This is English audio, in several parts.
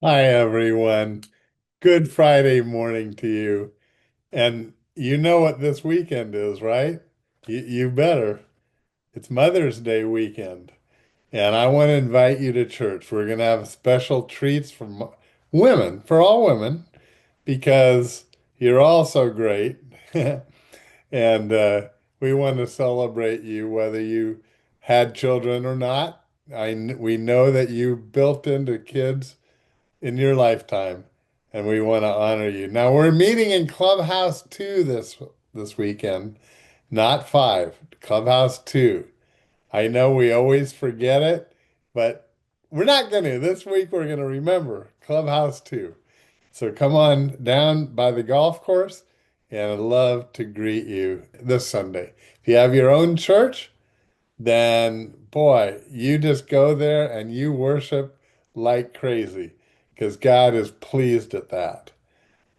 Hi, everyone. Good Friday morning to you. And you know what this weekend is, right? You better. It's Mother's Day weekend. And I want to invite you to church. We're going to have special treats women, for all women, because you're all so great. And we want to celebrate you, whether you had children or not. We know that you built into kids in your lifetime, and we want to honor you. Now we're meeting in Clubhouse 2 this weekend, not 5, Clubhouse 2. I know we always forget it, but we're not going to. This week we're going to remember Clubhouse 2. So come on down by the golf course, and I'd love to greet you this Sunday. If you have your own church, then boy, you just go there and you worship like crazy because God is pleased at that.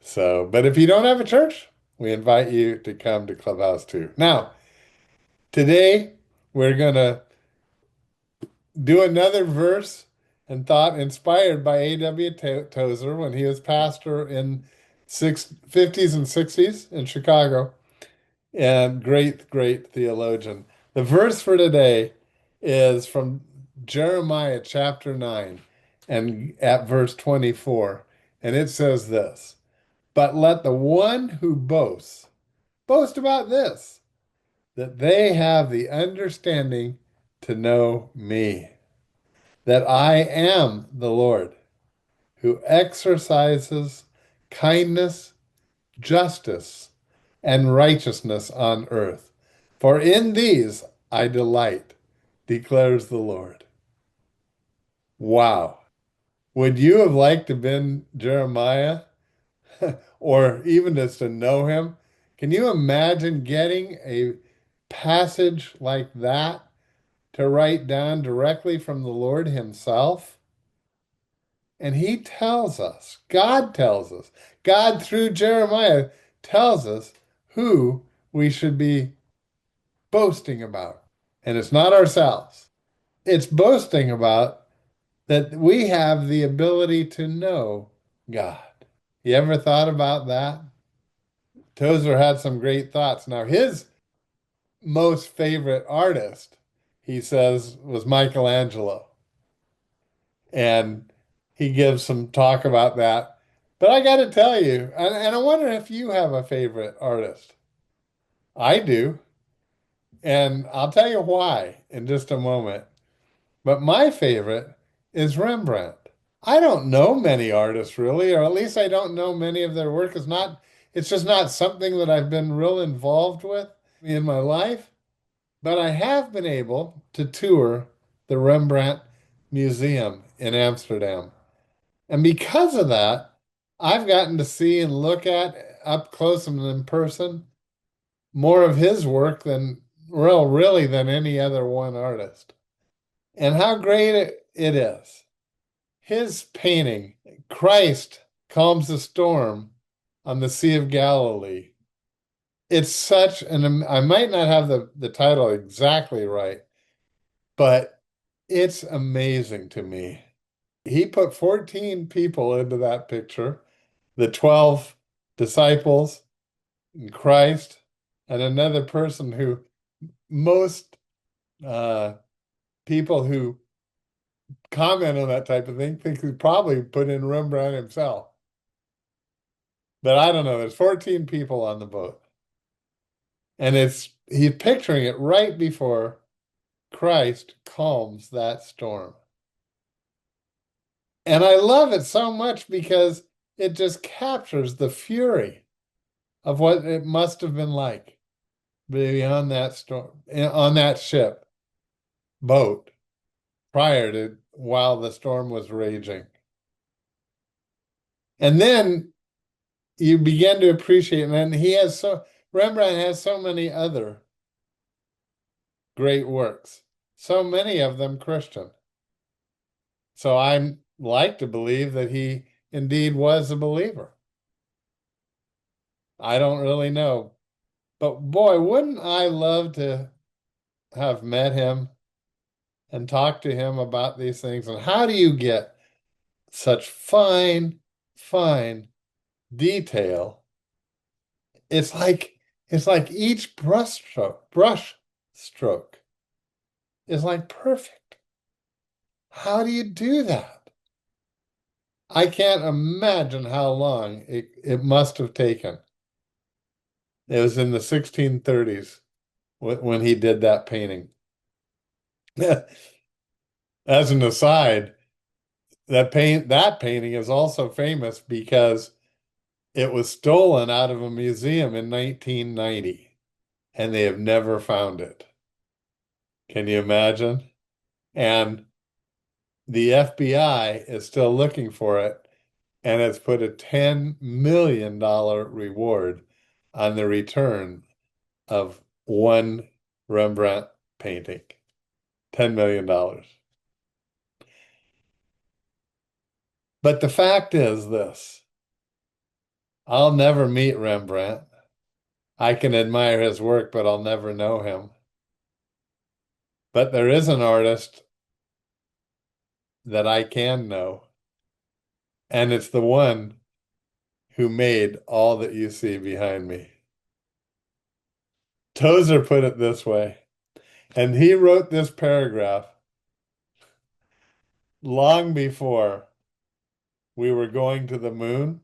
So, but if you don't have a church, we invite you to come to Clubhouse too. Now, today we're going to do another verse and thought inspired by A.W. Tozer when he was pastor in 50s and 60s in Chicago. And great theologian. The verse for today is from Jeremiah chapter 9 and at verse 24. And it says this, "But let the one who boast about this, that they have the understanding to know me, that I am the Lord, who exercises kindness, justice, and righteousness on earth. For in these I delight, declares the Lord." Wow. Would you have liked to have been Jeremiah or even just to know him? Can you imagine getting a passage like that to write down directly from the Lord himself? And he tells us, God through Jeremiah tells us who we should be boasting about. And it's not ourselves. It's boasting about that we have the ability to know God. You ever thought about that? Tozer had some great thoughts. Now, his most favorite artist, he says, was Michelangelo. And he gives some talk about that. But I got to tell you, and I wonder if you have a favorite artist. I do. And I'll tell you why in just a moment. But my favorite is Rembrandt. I don't know many artists really, or at least I don't know many of their work. It's just not something that I've been real involved with in my life. But I have been able to tour the Rembrandt Museum in Amsterdam. And because of that, I've gotten to see and look at up close and in person more of his work than, well, really than any other one artist. And how great it is. His painting, Christ calms the storm on the Sea of Galilee. It's such I might not have the title exactly right, but it's amazing to me. He put 14 people into that picture, the 12 disciples, and Christ, and another person who most uh, people who comment on that type of thing think he probably put in Rembrandt himself. But I don't know. There's 14 people on the boat. And he's picturing it right before Christ calms that storm. And I love it so much because it just captures the fury of what it must have been like beyond that storm, on that ship, boat, prior to while the storm was raging. And then you begin to appreciate, and Rembrandt has so many other great works, so many of them Christian. So I like to believe that he indeed was a believer. I don't really know. But boy, wouldn't I love to have met him and talked to him about these things. And how do you get such fine, fine detail. It's like each brush stroke is like perfect. How do you do that? I can't imagine how long it must have taken. It was in the 1630s when he did that painting. As an aside, that painting is also famous because it was stolen out of a museum in 1990 and they have never found it. Can you imagine? And the FBI is still looking for it and has put a $10 million reward on the return of one Rembrandt painting. $10 million. But the fact is this, I'll never meet Rembrandt. I can admire his work, but I'll never know him. But there is an artist that I can know, and it's the one who made all that you see behind me. Tozer put it this way, and he wrote this paragraph long before we were going to the moon,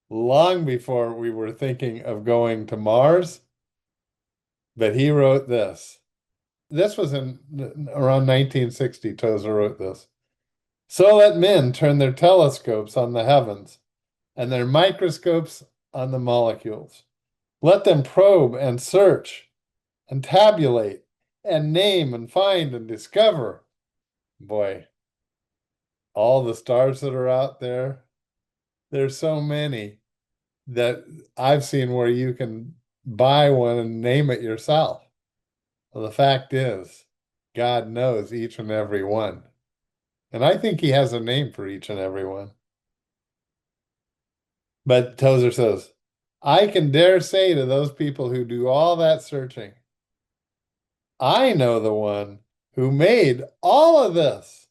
long before we were thinking of going to Mars, but he wrote this. This was in around 1960, Tozer wrote this. So let men turn their telescopes on the heavens and their microscopes on the molecules. Let them probe and search and tabulate and name and find and discover. Boy, all the stars that are out there, there's so many that I've seen where you can buy one and name it yourself. Well, the fact is, God knows each and every one. And I think he has a name for each and every one. But Tozer says, I can dare say to those people who do all that searching, I know the one who made all of this.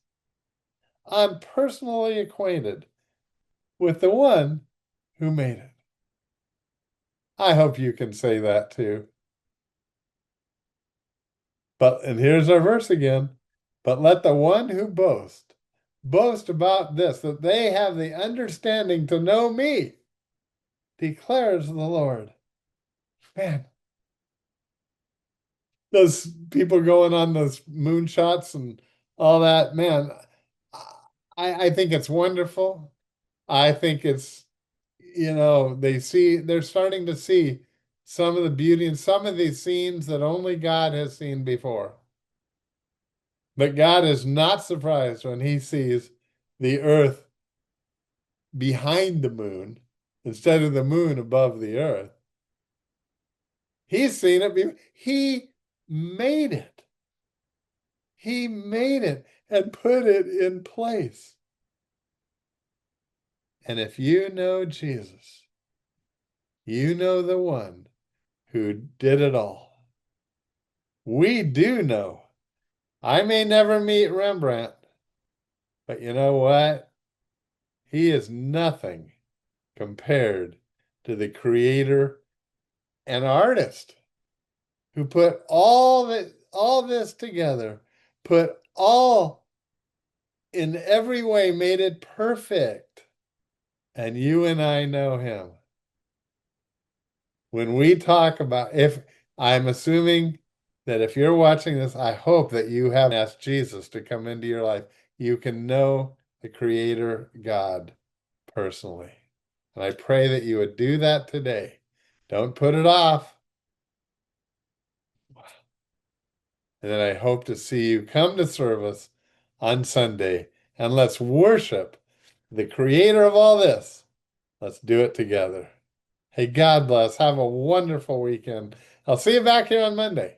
I'm personally acquainted with the one who made it. I hope you can say that too. And here's our verse again. But let the one who boast about this, that they have the understanding to know me, declares the Lord. Man, those people going on those moonshots and all that, man, I think it's wonderful. I think it's, they're starting to see some of the beauty in some of these scenes that only God has seen before. But God is not surprised when he sees the earth behind the moon instead of the moon above the earth. He's seen it. He made it. He made it and put it in place. And if you know Jesus, you know the one who did it all. We do know. I may never meet Rembrandt, but you know what? He is nothing compared to the creator and artist who put all this together, put all in every way, made it perfect. And you and I know him. When we talk about, if I'm assuming that if you're watching this, I hope that you have asked Jesus to come into your life. You can know the Creator God personally. And I pray that you would do that today. Don't put it off. And then I hope to see you come to service on Sunday. And let's worship the Creator of all this. Let's do it together. Hey, God bless. Have a wonderful weekend. I'll see you back here on Monday.